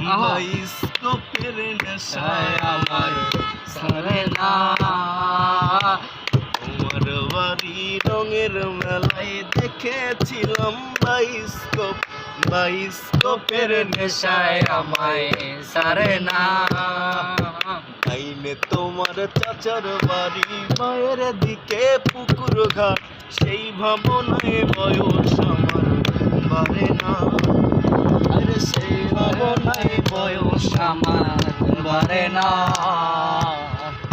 বায়োস্কোপের নেশায় আমার সারে না। তোমার বাড়ি রঙের মেলায় দেখেছিলাম বায়োস্কোপ, বায়োস্কোপের নেশায় আমায় সারে না। আইনে তোমার চাচার বাড়ি মায়ের দিকে পুকুর ঘাট, সেই ভাবনায় বয়স আমার বাড়ে না। আরে সেই ভাবনায় বয়স আমার বাড়ে না।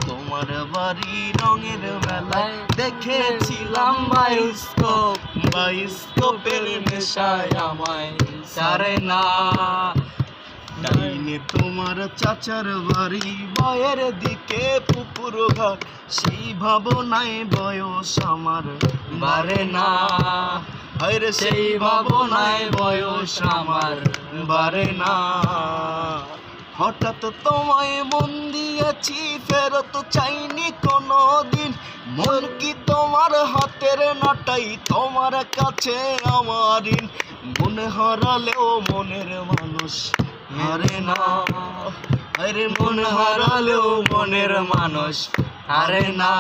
তোমার বাড়ি রঙের মেলায় দেখেছিলাম বায়োস্কোপ, বায়োস্কোপের নেশায় আমায় সারে না। ডাইনে তোমার চাচার বাড়ি মায়ের দিকে পুকুর ঘাট, সেই ভাবনায় বয়স আমার বাড়ে না। আরে সেই ভাবনায় বয়স আমার বাড়ে না। হঠাৎ তোমায় মন দিয়েছি, ফেরত চাইনি কোনো দিন। মন কি তোমার হাতের নাটাই, তোমার কাছে আমার ঋণ। মন হারালেও মনের মানুষ হারে না। আরে মন হারালেও মনের মানুষ হারে না।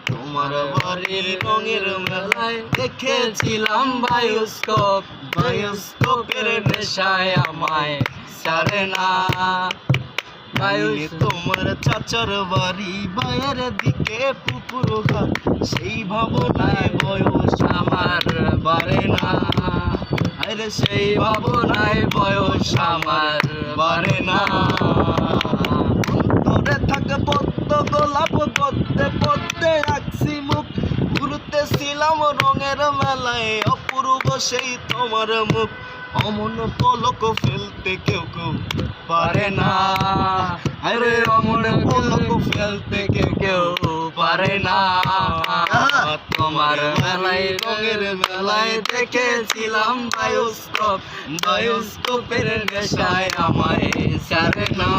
তোমার বাড়ির রঙের মেলায় দেখেছিলাম বায়োস্কোপ, বায়োস্কোপের নেশায় আমায় সারে না। তোমার চাচার বাড়ি বাইরের দিকে পুকুর ঘাট, সেই ভাবনায় বয়স আমার বাড়ে না। আরে সেই ভাবনায় বয়স আমার বাড়ে না। অন্তরে থাকে পদ্ম গোলাপ, পদ্মে পদ্মে রাখছি মুখ। ঘুরতেছিলাম রঙের মেলায়, অপূর্ব সেই তোমার মুখ। অমন পলক ফেলতে কেউ কেউ পারে না। আরে অমন পলক ফেলতে কেউ পারে না। তোমার মেলায় রঙের মেলায় দেখেছিলাম বায়োস্কোপ, বায়োস্কোপের নেশায় আমায় সারে না।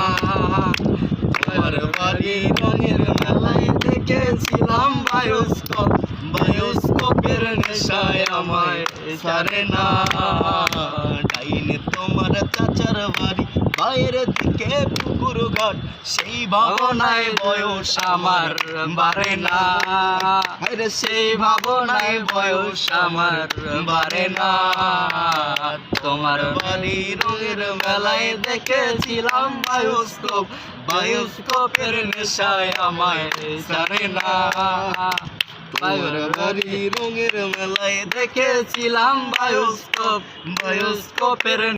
তোমার বাড়ি রঙের মেলায় দেখেছিলাম বায়োস্কোপ, বায়োস্কোপের নেশায় আমায় সারে না। ডাইনে তোমার চাচার বাড়ি বাইরের দিকে পুকুর ঘাট, সেই ভাবনায় বয়স আমার বাড়ে না। আরে সেই ভাবনায় বয়স আমার বাড়ে না। তোমার বাড়ি রঙের মেলায় দেখেছিলাম বায়োস্কোপ, বায়োস্কোপের নেশায় আমায় সারে না। তোমার বাড়ি রঙের মেলায় দেখেছিলাম বায়োস্কোপ, বায়োস্কোপের